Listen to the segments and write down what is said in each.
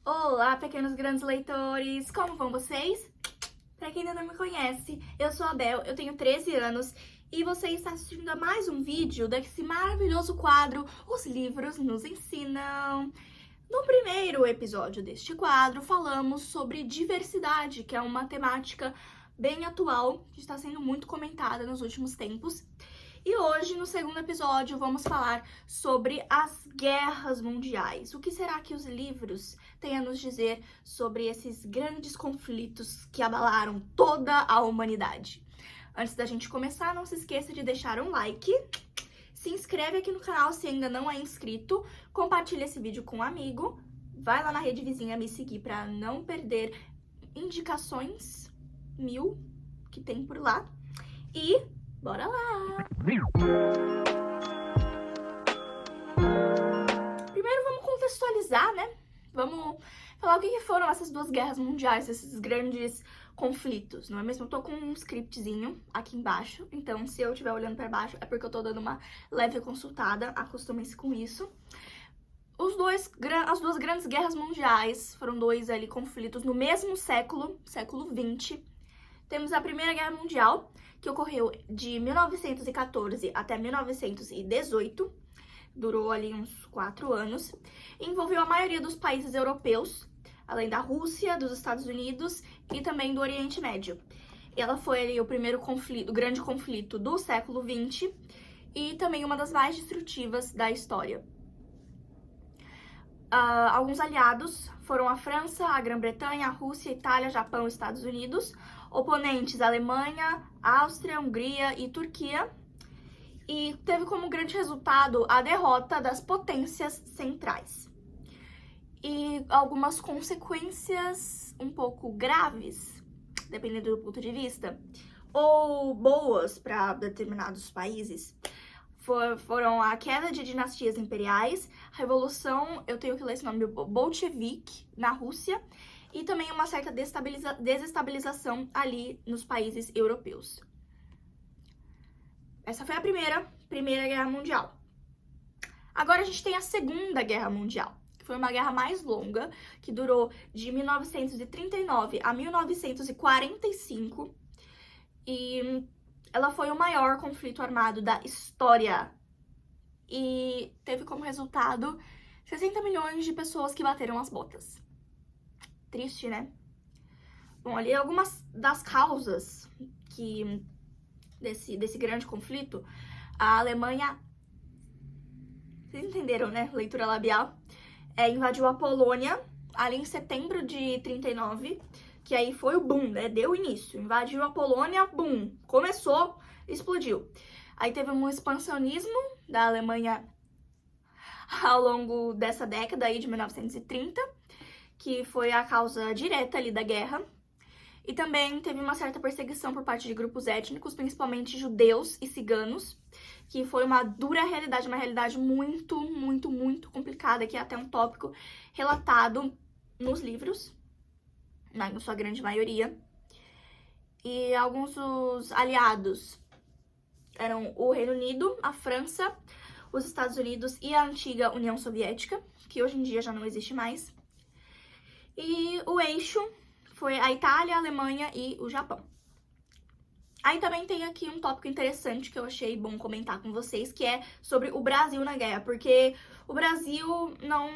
Olá, pequenos grandes leitores! Como vão vocês? Pra quem ainda não me conhece, eu sou a Bel, eu tenho 13 anos e você está assistindo a mais um vídeo desse maravilhoso quadro Os Livros Nos Ensinam. No primeiro episódio deste quadro, falamos sobre diversidade, que é uma temática bem atual, que está sendo muito comentada nos últimos tempos. E hoje, no segundo episódio, vamos falar sobre as guerras mundiais. O que será que os livros têm a nos dizer sobre esses grandes conflitos que abalaram toda a humanidade? Antes da gente começar, não se esqueça de deixar um like, se inscreve aqui no canal se ainda não é inscrito, compartilha esse vídeo com um amigo, vai lá na rede vizinha me seguir para não perder indicações 1000 que tem por lá e bora lá! Primeiro vamos contextualizar, né? Vamos falar o que foram essas duas guerras mundiais, esses grandes conflitos, não é mesmo? Eu tô com um scriptzinho aqui embaixo, então se eu estiver olhando para baixo é porque eu tô dando uma leve consultada, acostumem-se com isso. As duas grandes guerras mundiais foram dois ali conflitos no mesmo século XX. Temos a Primeira Guerra Mundial, que ocorreu de 1914 até 1918, durou ali uns 4 anos, e envolveu a maioria dos países europeus, além da Rússia, dos Estados Unidos e também do Oriente Médio. Ela foi ali o primeiro conflito, o grande conflito do século XX e também uma das mais destrutivas da história. Alguns aliados foram a França, a Grã-Bretanha, a Rússia, a Itália, Japão e Estados Unidos. Oponentes, Alemanha, Áustria, Hungria e Turquia. E teve como grande resultado a derrota das potências centrais. E algumas consequências um pouco graves, dependendo do ponto de vista, ou boas para determinados países, foram a queda de dinastias imperiais, a revolução, eu tenho que ler esse nome, bolchevique, na Rússia, e também uma certa desestabilização ali nos países europeus. Essa foi a Primeira Guerra Mundial. Agora a gente tem a Segunda Guerra Mundial, que foi uma guerra mais longa, que durou de 1939 a 1945, e ela foi o maior conflito armado da história e teve como resultado 60 milhões de pessoas que bateram as botas. Triste, né? Bom, ali algumas das causas desse grande conflito, a Alemanha, vocês entenderam, né? Leitura labial, invadiu a Polônia ali em setembro de 39, que aí foi o boom, né? Deu início. Invadiu a Polônia, boom. Começou, explodiu. Aí teve um expansionismo da Alemanha ao longo dessa década aí de 1930, que foi a causa direta ali da guerra. E também teve uma certa perseguição por parte de grupos étnicos, principalmente judeus e ciganos, que foi uma dura realidade, uma realidade muito, muito, muito complicada, que é até um tópico relatado nos livros, na sua grande maioria. E alguns dos aliados eram o Reino Unido, a França, os Estados Unidos e a antiga União Soviética, que hoje em dia já não existe mais. E o eixo foi a Itália, a Alemanha e o Japão. Aí também tem aqui um tópico interessante que eu achei bom comentar com vocês, que é sobre o Brasil na guerra, porque o Brasil não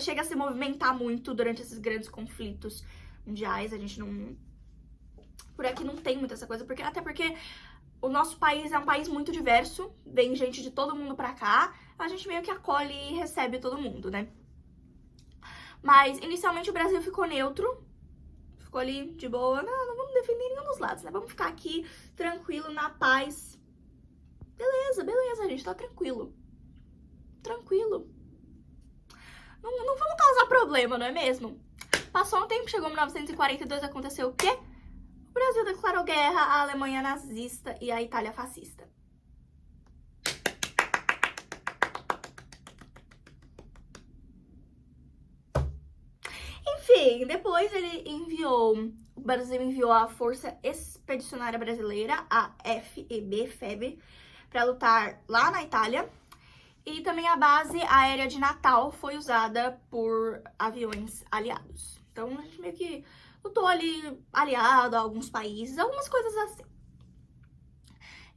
chega a se movimentar muito durante esses grandes conflitos mundiais. A gente não... Por aqui não tem muita essa coisa, até porque o nosso país é um país muito diverso, vem gente de todo mundo pra cá, a gente meio que acolhe e recebe todo mundo, né? Mas, inicialmente, o Brasil ficou neutro, ficou ali de boa, não vamos defender nenhum dos lados, né? Vamos ficar aqui tranquilo, na paz. Beleza, gente, tá tranquilo. Tranquilo. Não vamos causar problema, não é mesmo? Passou um tempo, chegou 1942, aconteceu o quê? O Brasil declarou guerra à Alemanha nazista e à Itália fascista. Enfim, depois o Brasil enviou a Força Expedicionária Brasileira, a FEB, para lutar lá na Itália. E também a base aérea de Natal foi usada por aviões aliados. Então, a gente meio que lutou ali aliado a alguns países, algumas coisas assim.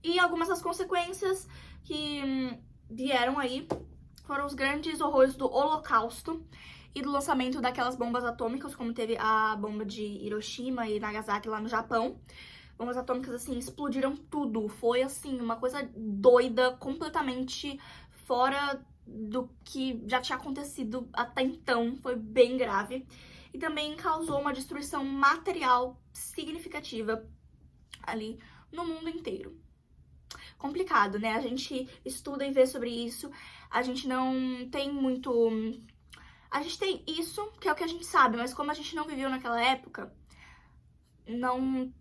E algumas das consequências que vieram aí foram os grandes horrores do Holocausto e do lançamento daquelas bombas atômicas, como teve a bomba de Hiroshima e Nagasaki lá no Japão. Bombas atômicas, assim, explodiram tudo. Foi, assim, uma coisa doida, completamente fora do que já tinha acontecido até então. Foi bem grave. E também causou uma destruição material significativa ali no mundo inteiro. Complicado, né? A gente estuda e vê sobre isso. A gente não tem muito... A gente tem isso, que é o que a gente sabe, mas como a gente não viveu naquela época, não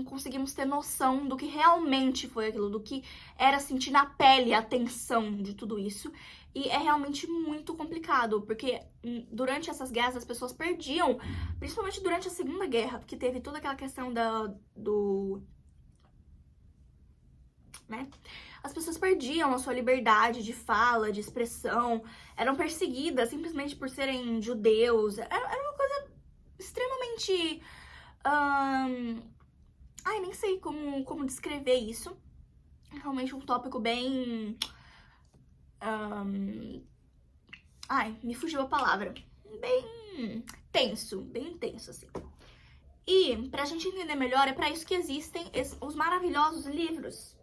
conseguimos ter noção do que realmente foi aquilo, do que era sentir na pele a tensão de tudo isso. E é realmente muito complicado, porque durante essas guerras as pessoas perdiam, principalmente durante a Segunda Guerra, porque teve toda aquela questão né? As pessoas perdiam a sua liberdade de fala, de expressão, eram perseguidas simplesmente por serem judeus. Era uma coisa extremamente... Ai, nem sei como descrever isso. É realmente um tópico bem... Ai, me fugiu a palavra. Bem tenso, assim. E, pra gente entender melhor, é pra isso que existem os maravilhosos livros.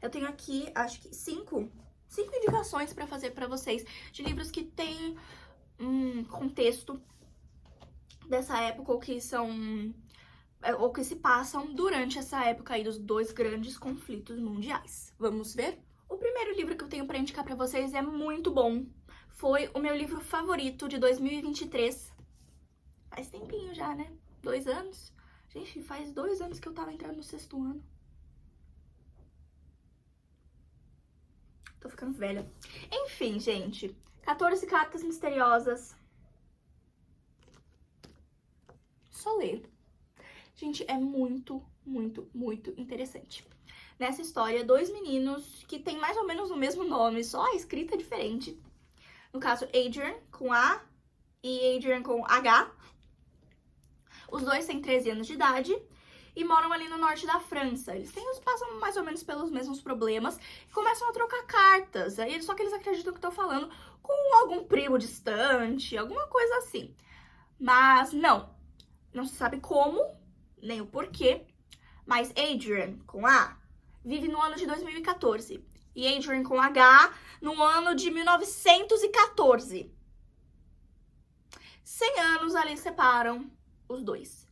Eu tenho aqui, acho que 5 indicações pra fazer pra vocês de livros que têm contexto dessa época ou que se passam durante essa época aí dos 2 grandes conflitos mundiais. Vamos ver? O primeiro livro que eu tenho pra indicar pra vocês é muito bom. Foi o meu livro favorito de 2023. Faz tempinho já, né? 2 anos. Gente, faz 2 anos que eu tava entrando no 6º ano. Tô ficando velha. Enfim, gente. 14 Cartas Misteriosas. Só ler. Gente, é muito, muito, muito interessante. Nessa história, 2 meninos que têm mais ou menos o mesmo nome, só a escrita é diferente. No caso, Adrian com A e Adrian com H. Os dois têm 13 anos de idade e moram ali no norte da França. Eles passam mais ou menos pelos mesmos problemas e começam a trocar cartas. Só que eles acreditam que estão falando com algum primo distante, alguma coisa assim. Mas não se sabe como, nem o porquê. Mas Adrian, com A, vive no ano de 2014. E Adrian, com H, no ano de 1914. 100 anos ali separam os dois.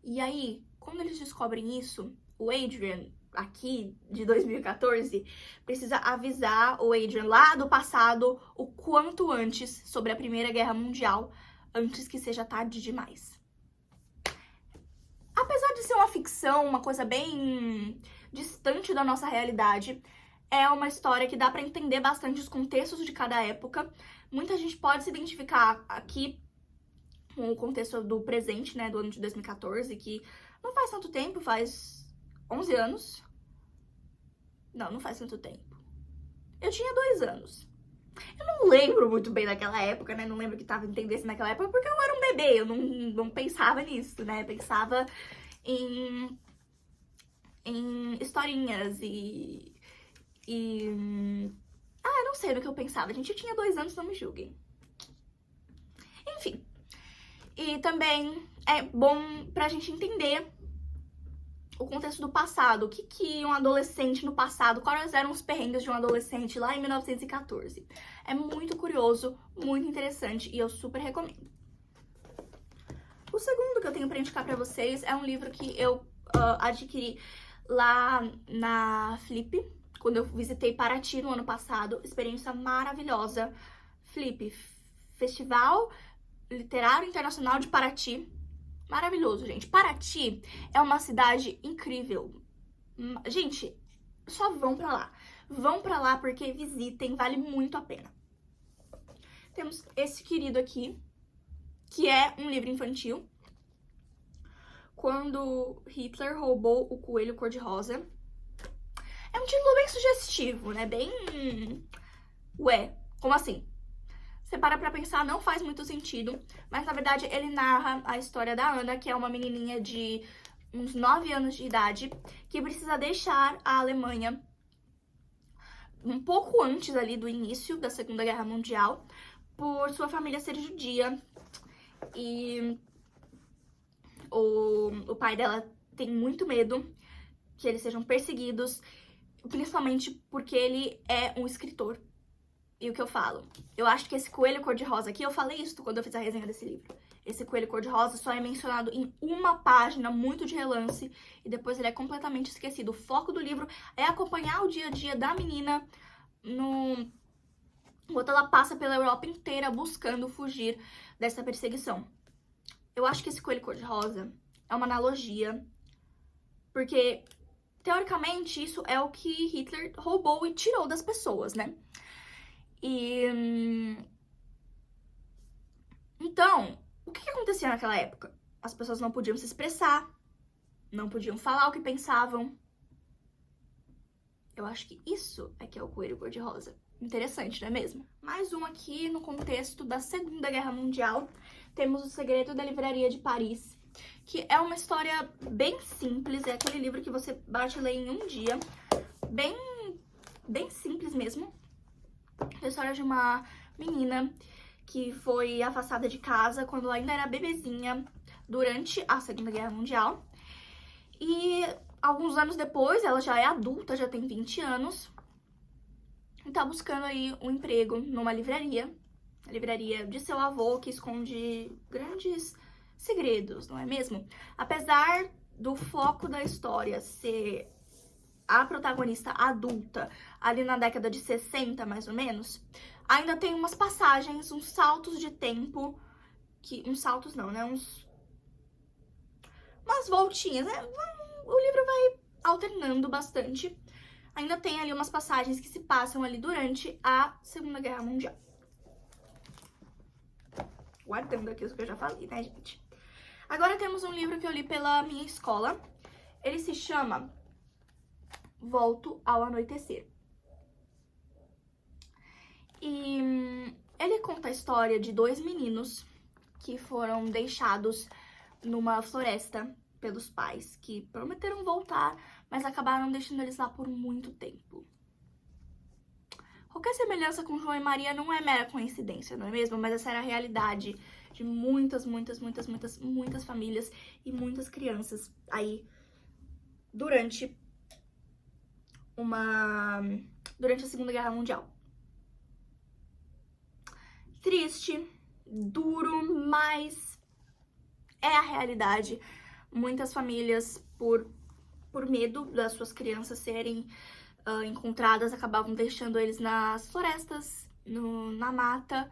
E aí, quando eles descobrem isso, o Adrian, aqui de 2014, precisa avisar o Adrian lá do passado o quanto antes sobre a Primeira Guerra Mundial, antes que seja tarde demais. Apesar de ser uma ficção, uma coisa bem distante da nossa realidade, é uma história que dá pra entender bastante os contextos de cada época. Muita gente pode se identificar aqui com o contexto do presente, né, do ano de 2014, que não faz tanto tempo, faz 11 anos. Não faz tanto tempo. Eu tinha 2 anos. Eu não lembro muito bem daquela época, né, não lembro que tava em tendência naquela época, porque eu era um bebê, eu não pensava nisso, né, pensava em historinhas eu não sei do que eu pensava, gente, eu tinha 2 anos, não me julguem. Enfim. E também é bom pra gente entender o contexto do passado. O que um adolescente no passado, quais eram os perrengues de um adolescente lá em 1914. É muito curioso, muito interessante e eu super recomendo. O segundo que eu tenho pra indicar pra vocês é um livro que eu adquiri lá na Flip, quando eu visitei Paraty no ano passado. Experiência maravilhosa. Flip, Festival Literário Internacional de Paraty. Maravilhoso, gente. Paraty é uma cidade incrível. Gente, só vão pra lá. Vão pra lá porque visitem, vale muito a pena. Temos esse querido aqui, que é um livro infantil. Quando Hitler roubou o coelho cor-de-rosa. É um título bem sugestivo, né? Bem... Ué, como assim? Você para pra pensar, não faz muito sentido. Mas, na verdade, ele narra a história da Ana, que é uma menininha de uns 9 anos de idade, que precisa deixar a Alemanha um pouco antes ali do início da Segunda Guerra Mundial, por sua família ser judia. E o pai dela tem muito medo que eles sejam perseguidos, principalmente porque ele é um escritor. E o que eu falo? Eu acho que esse coelho cor-de-rosa aqui, eu falei isso quando eu fiz a resenha desse livro. Esse coelho cor-de-rosa só é mencionado em uma página, muito de relance, e depois ele é completamente esquecido. O foco do livro é acompanhar o dia a dia da menina enquanto ela passa pela Europa inteira buscando fugir dessa perseguição. Eu acho que esse coelho cor-de-rosa é uma analogia, porque, teoricamente, isso é o que Hitler roubou e tirou das pessoas, né? Então, o que acontecia naquela época? As pessoas não podiam se expressar, não podiam falar o que pensavam. Eu acho que isso é que é o coelho cor-de-rosa. Interessante, não é mesmo? Mais um aqui no contexto da Segunda Guerra Mundial. Temos O Segredo da Livraria de Paris, que é uma história bem simples. É aquele livro que você bate e lê em um dia. Bem simples mesmo. É a história de uma menina que foi afastada de casa quando ela ainda era bebezinha durante a Segunda Guerra Mundial. E alguns anos depois, ela já é adulta, já tem 20 anos, e tá buscando aí um emprego numa livraria, a livraria de seu avô, que esconde grandes segredos, não é mesmo? Apesar do foco da história ser a protagonista adulta, ali na década de 60, mais ou menos, ainda tem umas passagens, uns saltos de tempo, uns saltos não, né? Umas voltinhas, né? O livro vai alternando bastante. Ainda tem ali umas passagens que se passam ali durante a Segunda Guerra Mundial. Guardando aqui os que eu já falei, né, gente? Agora temos um livro que eu li pela minha escola. Ele se chama Volto ao Anoitecer. E ele conta a história de 2 meninos que foram deixados numa floresta pelos pais, que prometeram voltar, mas acabaram deixando eles lá por muito tempo. Qualquer semelhança com João e Maria não é mera coincidência, não é mesmo? Mas essa era a realidade de muitas famílias e muitas crianças aí durante a Segunda Guerra Mundial. Triste, duro, mas é a realidade. Muitas famílias, por medo das suas crianças serem encontradas, acabavam deixando eles nas florestas, na mata.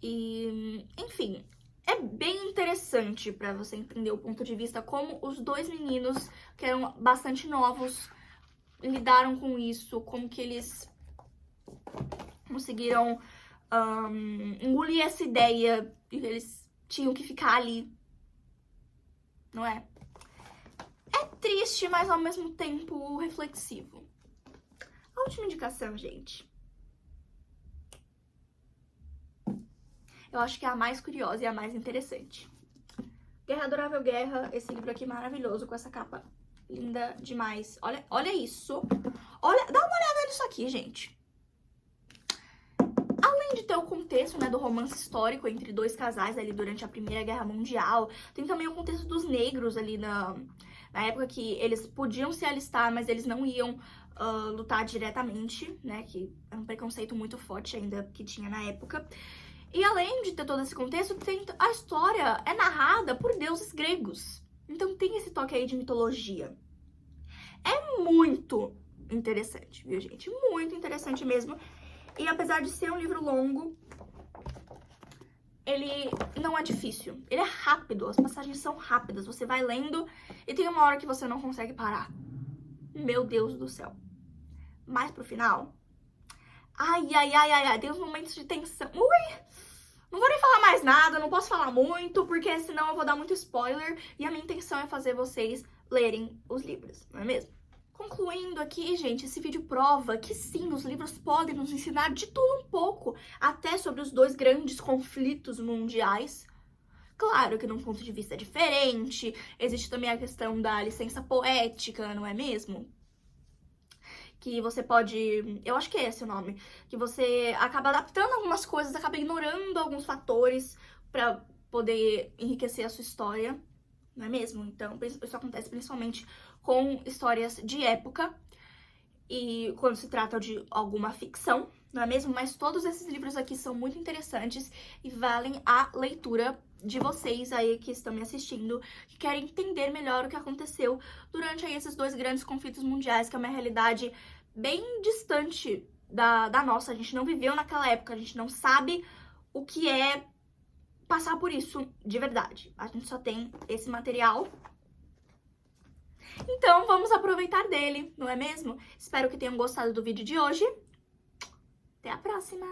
E, enfim, é bem interessante para você entender o ponto de vista, como os 2 meninos, que eram bastante novos, lidaram com isso, como que eles conseguiram engolir essa ideia de que eles tinham que ficar ali, não é? É triste, mas ao mesmo tempo reflexivo. A última indicação, gente. Eu acho que é a mais curiosa e a mais interessante. Guerra Adorável Guerra, esse livro aqui maravilhoso, com essa capa linda demais. Olha isso. Dá uma olhada nisso aqui, gente. Além de ter o contexto, né, do romance histórico entre 2 casais ali durante a Primeira Guerra Mundial, tem também o contexto dos negros ali na época que eles podiam se alistar, mas eles não iam lutar diretamente, né, que era um preconceito muito forte ainda que tinha na época. E além de ter todo esse contexto, a história é narrada por deuses gregos. Então tem esse toque aí de mitologia. É muito interessante, viu, gente? Muito interessante mesmo. E apesar de ser um livro longo, ele não é difícil. Ele é rápido, as passagens são rápidas. Você vai lendo e tem uma hora que você não consegue parar. Meu Deus do céu. Mais pro final... Ai, tem uns momentos de tensão. Ui! Não vou nem falar mais nada, não posso falar muito, porque senão eu vou dar muito spoiler. E a minha intenção é fazer vocês lerem os livros, não é mesmo? Concluindo aqui, gente, esse vídeo prova que sim, os livros podem nos ensinar de tudo um pouco, até sobre os dois grandes conflitos mundiais. Claro que num ponto de vista diferente, existe também a questão da licença poética, não é mesmo? Que você pode, eu acho que é esse o nome, que você acaba adaptando algumas coisas, acaba ignorando alguns fatores pra poder enriquecer a sua história, não é mesmo? Então, isso acontece principalmente com histórias de época e quando se trata de alguma ficção, não é mesmo? Mas todos esses livros aqui são muito interessantes e valem a leitura de vocês aí que estão me assistindo, que querem entender melhor o que aconteceu durante aí esses dois grandes conflitos mundiais, que é uma realidade bem distante da nossa. A gente não viveu naquela época, a gente não sabe o que é passar por isso de verdade. A gente só tem esse material. Então, vamos aproveitar dele, não é mesmo? Espero que tenham gostado do vídeo de hoje. Até a próxima!